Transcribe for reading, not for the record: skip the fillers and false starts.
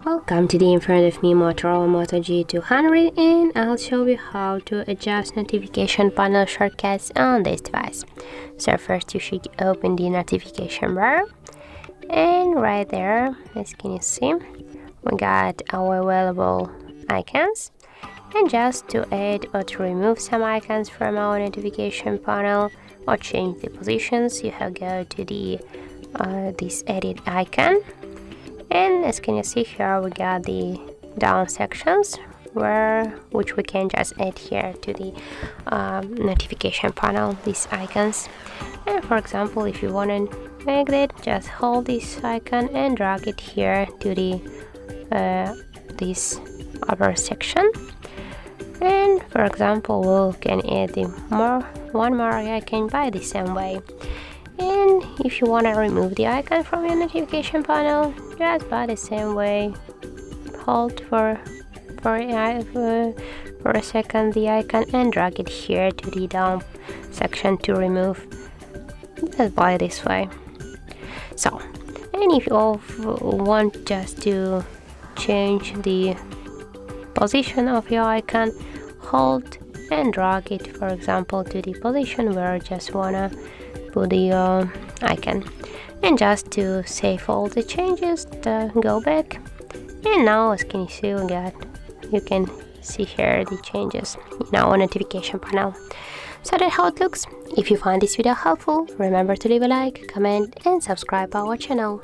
Welcome to the in front of me Motorola Moto G200, and I'll show you how to adjust notification panel shortcuts on this device. So first you should open the notification bar, and right there, as can you see, we got our available icons. And just to add or to remove some icons from our notification panel or change the positions, you have go to the this edit icon. And as can you see here, we got the down sections which we can just add here to the notification panel, these icons. And for example, if you want to make that, just hold this icon and drag it here to the this upper section. And for example, we can add one more icon by the same way. And if you want to remove the icon from your notification panel, just by the same way, hold for a second the icon and drag it here to the down section to remove. Just by this way. So, and if you want just to change the position of your icon, hold and drag it, for example, to the position where you just wanna put the icon. And just to save all the changes, go back, and now as can you see, you can see here the changes in our notification panel. So that's how it looks. If you find this video helpful, remember to leave a like, comment and subscribe our channel.